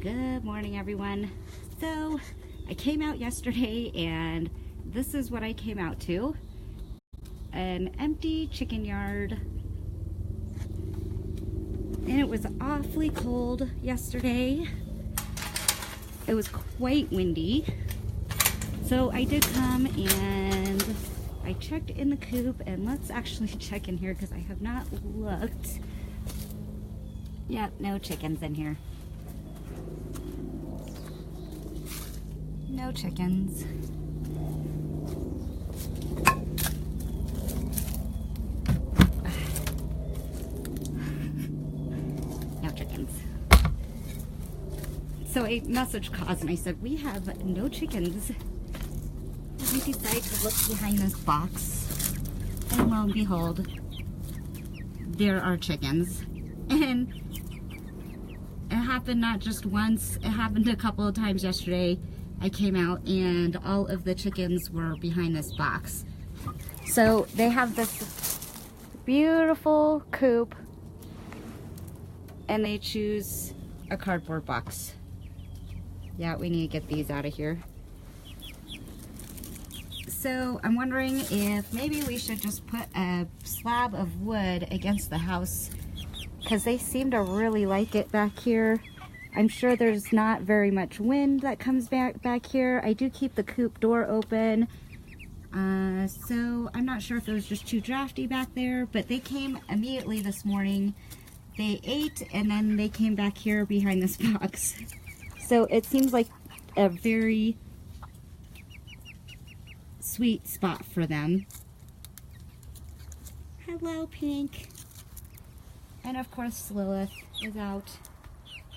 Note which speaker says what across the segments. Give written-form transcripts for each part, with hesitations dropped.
Speaker 1: Good morning, everyone. So I came out yesterday and this is what I came out to. An empty chicken yard. And it was awfully cold yesterday. It was quite windy. So I did come and I checked in the coop, and let's actually check in here because I have not looked. Yep, no chickens in here. No chickens. No chickens. So I messaged Cause and I said, we have no chickens. We decided to look behind this box, and lo and behold, there are chickens. And it happened not just once, it happened a couple of times yesterday. I came out and all of the chickens were behind this box. So they have this beautiful coop and they choose a cardboard box. Yeah, we need to get these out of here. So I'm wondering if maybe we should just put a slab of wood against the house, because they seem to really like it back here. I'm sure there's not very much wind that comes back here. I do keep the coop door open. So I'm not sure if it was just too drafty back there, but they came immediately this morning. They ate and then they came back here behind this box. So it seems like a very sweet spot for them. Hello, Pink. And of course Lilith is out.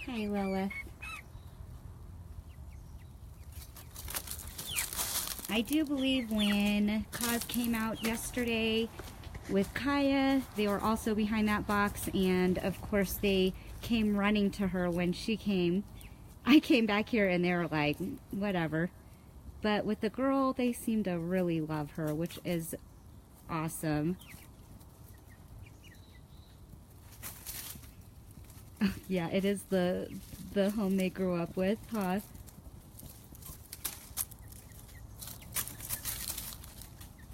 Speaker 1: Hi, Lilith. I do believe when Cause came out yesterday with Kaya, they were also behind that box, and of course they came running to her when she came. I came back here and they were like, whatever. But with the girl, they seem to really love her, which is awesome. Yeah, it is the home they grew up with, huh?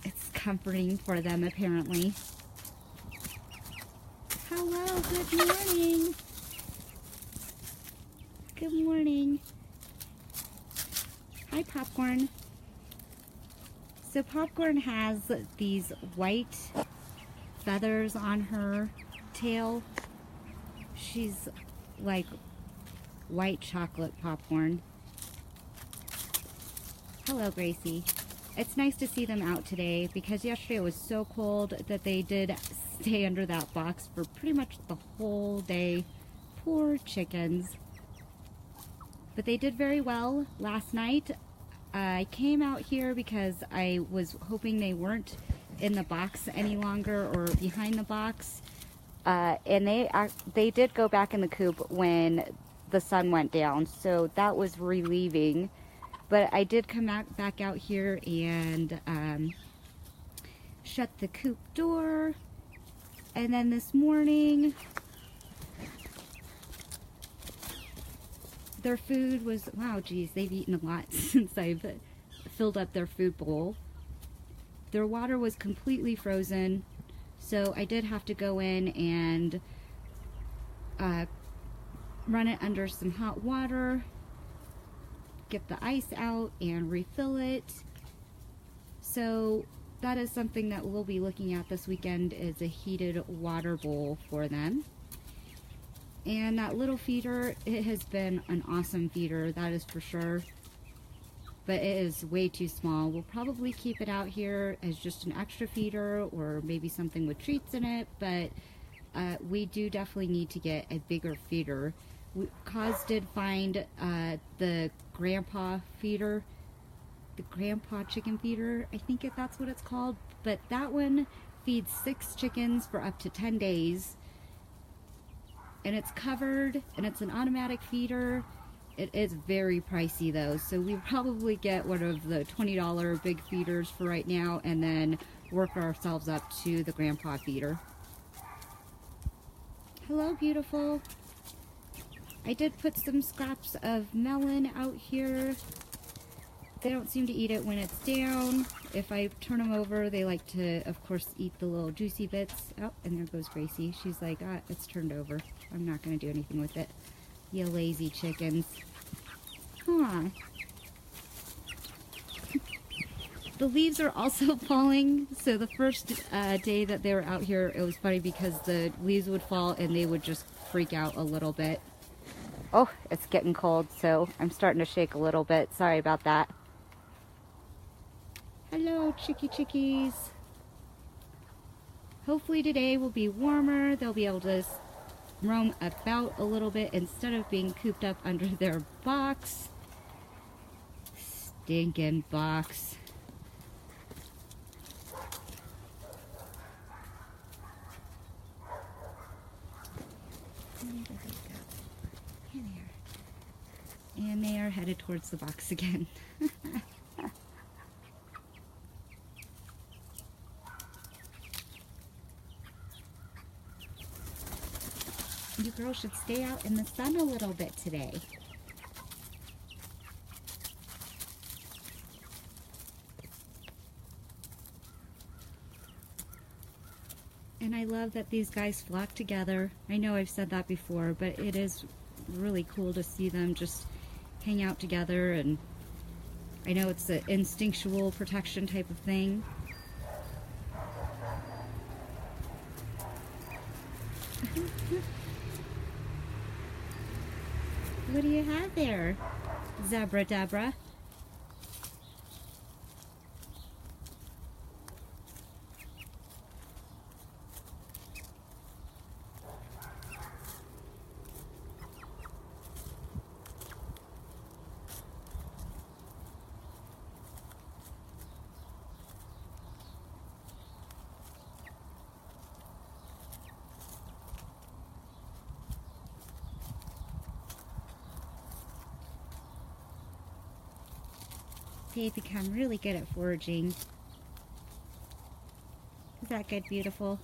Speaker 1: It's comforting for them, apparently. Hello, good morning. Good morning. Hi, Popcorn. So Popcorn has these white feathers on her tail. She's like white chocolate Popcorn. Hello, Gracie. It's nice to see them out today because yesterday it was so cold that they did stay under that box for pretty much the whole day. Poor chickens. But they did very well last night. I came out here because I was hoping they weren't in the box any longer or behind the box. And they did go back in the coop when the sun went down, so that was relieving. But I did come back out here and shut the coop door. And then this morning, their food was, wow, geez, they've eaten a lot since I've filled up their food bowl. Their water was completely frozen. So I did have to go in and run it under some hot water, get the ice out, and refill it. So that is something that we'll be looking at this weekend, is a heated water bowl for them. And that little feeder, it has been an awesome feeder, that is for sure. But it is way too small. We'll probably keep it out here as just an extra feeder or maybe something with treats in it, but we do definitely need to get a bigger feeder. Cause did find the grandpa feeder, the grandpa chicken feeder, I think that's what it's called, but that one feeds 6 chickens for up to 10 days. And it's covered and it's an automatic feeder. It is very pricey though, so we probably get one of the $20 big feeders for right now and then work ourselves up to the grandpa feeder. Hello, beautiful. I did put some scraps of melon out here. They don't seem to eat it when it's down. If I turn them over, they like to, of course, eat the little juicy bits. Oh, and there goes Gracie. She's like, ah, it's turned over. I'm not going to do anything with it. You lazy chickens. Huh. The leaves are also falling. So the first day that they were out here, it was funny because the leaves would fall and they would just freak out a little bit. Oh, it's getting cold, so I'm starting to shake a little bit. Sorry about that. Hello, chickies. Hopefully today will be warmer. They'll be able to roam about a little bit instead of being cooped up under their box. Stinking box. And they are headed towards the box again. You girls should stay out in the sun a little bit today. And I love that these guys flock together. I know I've said that before, but it is really cool to see them just hang out together. And I know it's an instinctual protection type of thing. What do you have there, Zebra Debra? They've become really good at foraging. Is that good, beautiful?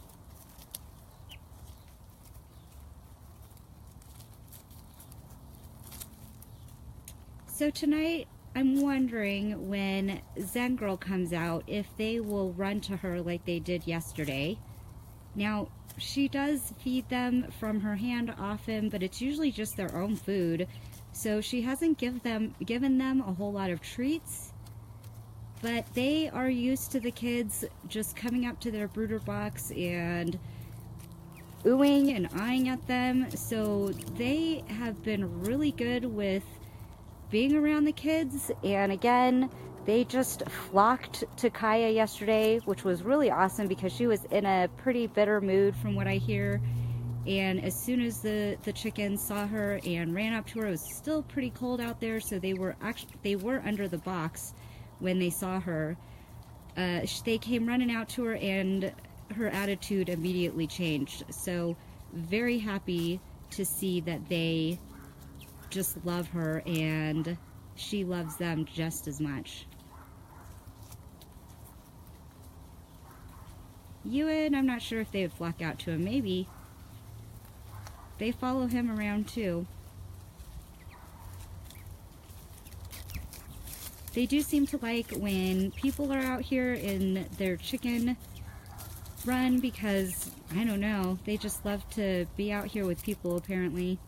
Speaker 1: So tonight, I'm wondering when Zen Girl comes out, if they will run to her like they did yesterday. Now, she does feed them from her hand often, but it's usually just their own food. So she hasn't given them a whole lot of treats. But they are used to the kids just coming up to their brooder box and oohing and eyeing at them. So they have been really good with being around the kids. And again, they just flocked to Kaya yesterday, which was really awesome because she was in a pretty bitter mood from what I hear. And as soon as the chickens saw her and ran up to her, it was still pretty cold out there, so they were under the box when they saw her. They came running out to her and her attitude immediately changed. So very happy to see that they just love her and she loves them just as much. Ewan, I'm not sure if they would flock out to him. Maybe. They follow him around too. They do seem to like when people are out here in their chicken run because, I don't know, they just love to be out here with people apparently.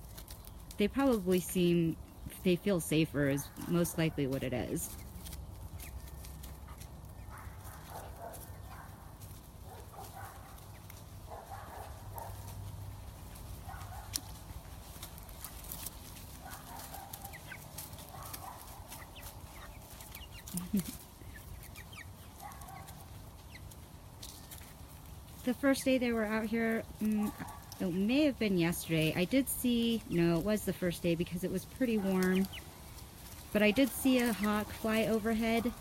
Speaker 1: They probably they feel safer is most likely what it is. The first day they were out here, it may have been yesterday. I did see, no, it was the first day because it was pretty warm. But I did see a hawk fly overhead,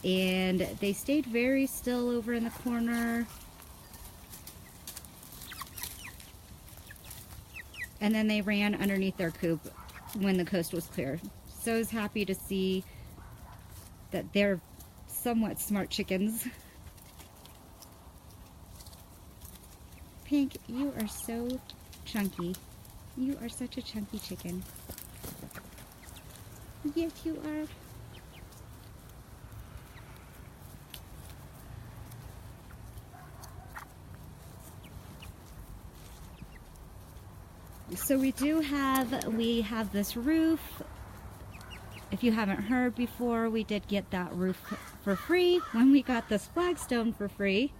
Speaker 1: and they stayed very still over in the corner. And then they ran underneath their coop when the coast was clear. So I was happy to see that they're somewhat smart chickens. Pink, you are so chunky. You are such a chunky chicken. Yes, you are. So we have this roof. If you haven't heard before, we did get that roof for free when we got this flagstone for free.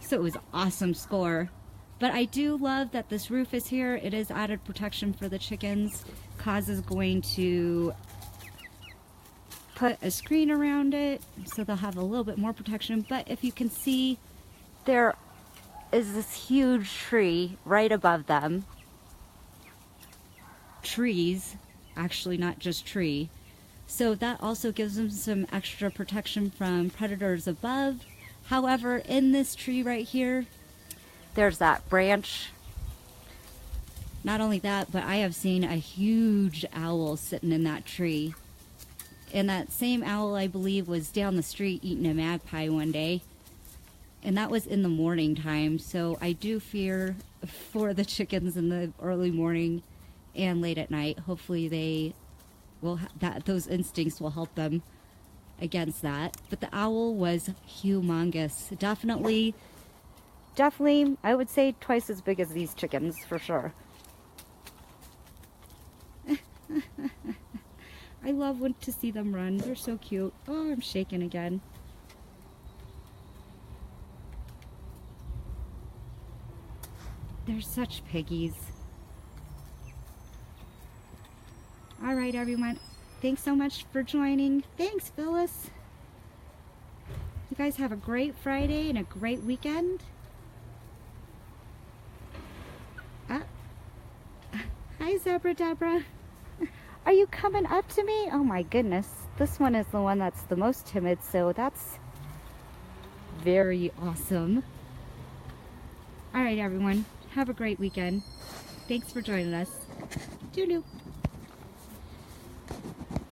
Speaker 1: So it was an awesome score. But I do love that this roof is here. It is added protection for the chickens. Kaz is going to put a screen around it so they'll have a little bit more protection. But if you can see, there is this huge tree right above them. Trees, actually not just tree. So that also gives them some extra protection from predators above. However, in this tree right here, there's that branch. Not only that, but I have seen a huge owl sitting in that tree. And that same owl, I believe, was down the street eating a magpie one day. And that was in the morning time. So I do fear for the chickens in the early morning and late at night. Hopefully they will those instincts will help them against that. But the owl was humongous. Definitely, I would say twice as big as these chickens for sure. I love to see them run. They're so cute. Oh, I'm shaking again. They're such piggies. All right, everyone. Thanks so much for joining. Thanks, Phyllis. You guys have a great Friday and a great weekend. Hi, Zebra Deborah. Are you coming up to me? Oh my goodness. This one is the one that's the most timid, so that's very awesome. All right, everyone. Have a great weekend. Thanks for joining us. Doo-doo.